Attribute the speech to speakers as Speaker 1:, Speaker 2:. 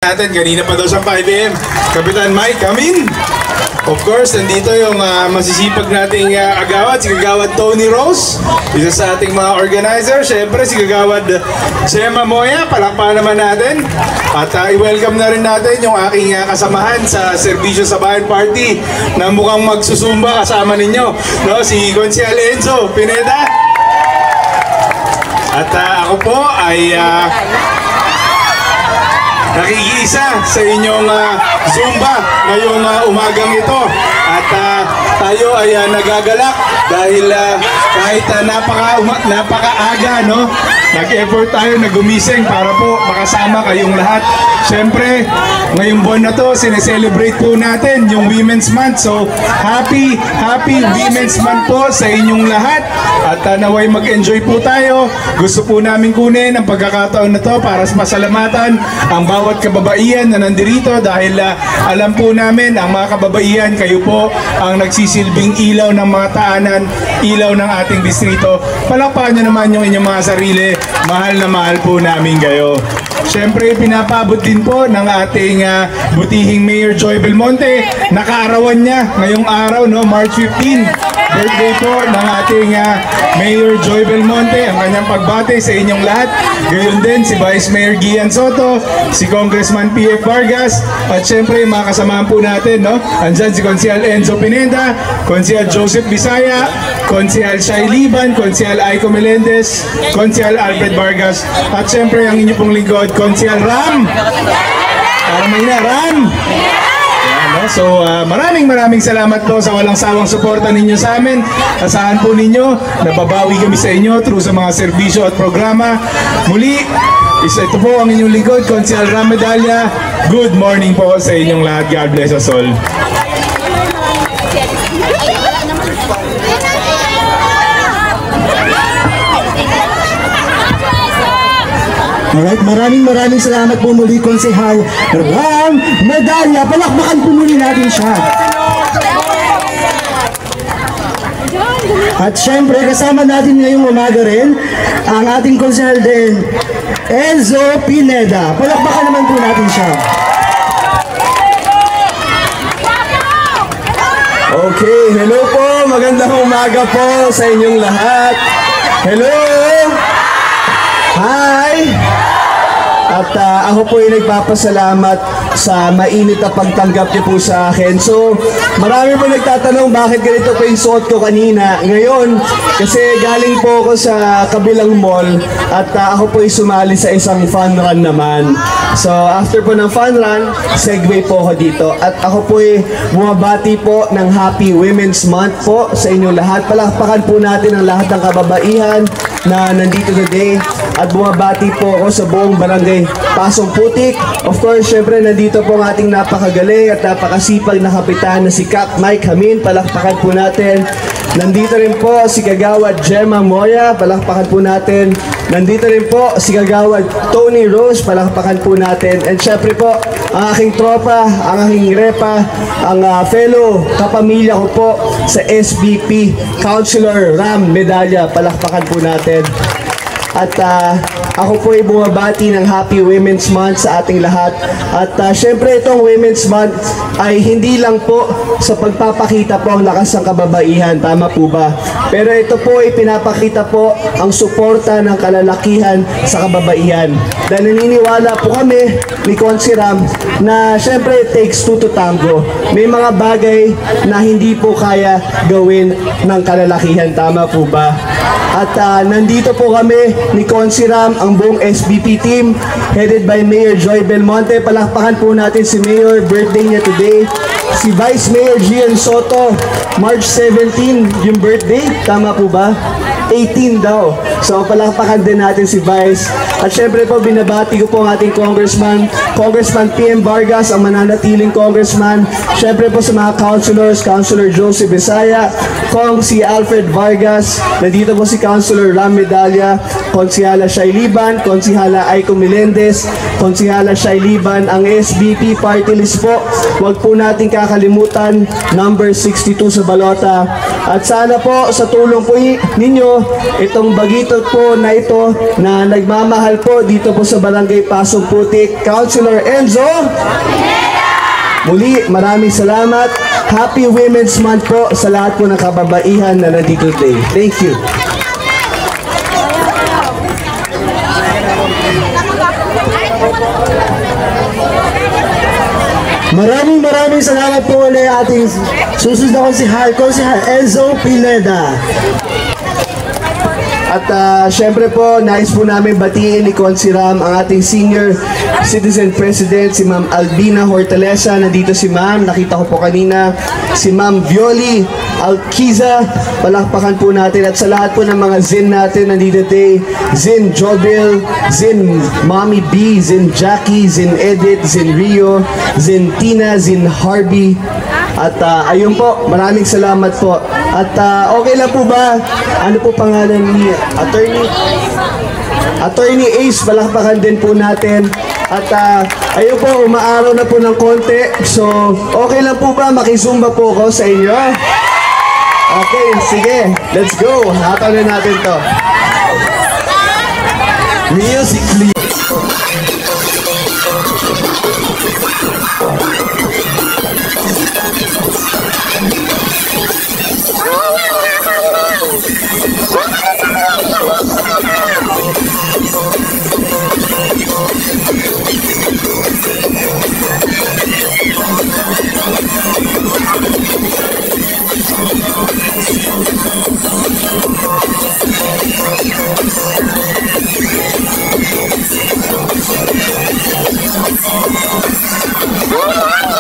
Speaker 1: Natin kanina pa daw sa 5 AM. Kapitan Mike, come in! Of course, nandito yung masisipag nating agawad, si Kagawad Tony Rose, isa sa ating mga organizer. Siyempre, si Kagawad Chema Moya, palakpakan naman natin. At i-welcome na rin natin yung aking kasamahan sa Serbisyo sa Bayan Party na mukhang magsusumba kasama ninyo, no? Si Consial Enzo Pineda. At ako po ay nakikiisa sa inyong Zumba ngayong umagang ito. At tayo ay nagagalak dahil kahit napakaaga, no? Nag-effort tayo na gumising para po makasama kayong lahat. Siyempre, ngayong buwan na to, sineselebrate po natin yung Women's Month. So, happy Women's Month po sa inyong lahat. At naway mag-enjoy po tayo. Gusto po namin kunin ang pagkakataon na to para masalamatan ang bawat kababaihan na nandirito dahil alam po namin ang mga kababaihan, kayo po ang nagsisilbing ilaw ng mga taanan, ilaw ng ating distrito. Palakpakan nyo naman yung inyong mga sarili. Mahal na mahal po namin kayo. Siyempre, pinapabot din po ng ating butihing Mayor Joy Belmonte. Nakaarawan niya ngayong araw, no? March 15. Birthday po ng ating Mayor Joy Belmonte. Ang kanyang pagbati sa inyong lahat. Gayon din si Vice Mayor Gian Soto, si Congressman P.F. Vargas, at siyempre mga kasamahan po natin, no? Andyan si Consial Enzo Pineda, Consial Joseph Bisaya, Consial Shai Liban, Consial Aiko Melendez, Consial Alfred Vargas, at siyempre ang inyo pong lingkod, Consial Ram. Para may na, Ram! So maraming salamat po sa walang sawang suporta ninyo sa amin. Asahan po ninyo na babawi kami sa inyo through sa mga serbisyo at programa. Muli, Ito po ang inyong lingkod, Konsehal Ram Medalla. Good morning po sa inyong lahat. God bless us all.
Speaker 2: Alright, maraming salamat po muli, Konsehal Ram Medalla. Palakpakan po muli natin siya. At syempre, kasama natin ngayong umaga rin ang ating konsehal din, Enzo Pineda. Palakpakan naman po natin siya.
Speaker 3: Okay, hello po. Magandang umaga po sa inyong lahat. Hello! Hi! At ako po ay nagpapasalamat sa mainit na pagtanggap niyo po sa akin. So, marami po nagtatanong bakit ganito po yung suot ko kanina. Ngayon, kasi galing po ako sa kabilang mall at ako po ay sumali sa isang fun run naman. So, after po ng fun run, segue po ako dito. At ako po ay bumabati po ng Happy Women's Month po sa inyong lahat. Palakpakan po natin ang lahat ng kababaihan na nandito today. At bumabati po ako sa buong barangay Pasong Putik. Of course, syempre nandito po ang ating napakagaling at napakasipag na kapitan na si Cap Mike Hamin. Palakpakan po natin. Nandito rin po si Kagawad Gemma Moya. Palakpakan po natin. Nandito rin po si Kagawad Tony Rose. Palakpakan po natin. And syempre po, ang aking tropa, ang aking repa, ang fellow kapamilya ko po sa SBP, Councilor Ram Medalla. Palakpakan po natin. At ako po ay bumabati ng Happy Women's Month sa ating lahat. At syempre itong Women's Month ay hindi lang po sa pagpapakita po ang lakas ng kababaihan. Tama po ba? Pero ito po ay pinapakita po ang suporta ng kalalakihan sa kababaihan. Dahil naniniwala po kami ni Konsi Ram na syempre it takes two to tango. May mga bagay na hindi po kaya gawin ng kalalakihan. Tama po ba? At nandito po kami ni Konsi Ram, ang buong SBP team, headed by Mayor Joy Belmonte. Palakpakan po natin si Mayor, birthday niya today. Si Vice Mayor Gian Soto, March 17 yung birthday. Tama po ba? 18 daw. So palakpakan din natin si Vice. At syempre po binabati ko po ang ating Congressman PM Vargas, ang mananatiling Congressman. Syempre po sa mga councilors, Councilor Joseph Bisaya, Kong si Alfred Vargas, nandito po si Councilor Ram Medalla, Konsihala Shai Liban, Konsihala Aiko Melendez, Konsihala Shai Liban, ang SBP party list po. Huwag po natin kakalimutan, number 62 sa balota. At sana po sa tulong po ninyo, itong bagitot po na ito na nagmamahal po dito po sa Barangay Pasong Putik, Councilor Enzo. Muli, maraming salamat. Happy Women's Month po sa lahat po ng kababaihan na nandito today. Thank you.
Speaker 2: Maraming salamat po ulit ating susunod na konsehal Enzo Pineda.
Speaker 3: At syempre po, nais po namin batiin ni Konsi Ram ang ating Senior Citizen President, si Ma'am Albina Hortaleza. Nandito si Ma'am, nakita ko po kanina. Si Ma'am Violi Alquiza, palakpakan po natin. At sa lahat po ng mga Zin natin, nandito today, Zin Jobil, Zin Mommy B, Zin Jackie, Zin Edith, Zin Rio, Zin Tina, Zin Harvey. At ayun po, maraming salamat po. At okay lang po ba? Ano po pangalan ni Attorney Ace? Palakpakan din po natin. At ayun po, umaaraw na po ng konti. So, okay lang po ba? Makizumba po ako sa inyo. Okay, sige. Let's go. Hataw na natin to. Musically.
Speaker 4: Oh,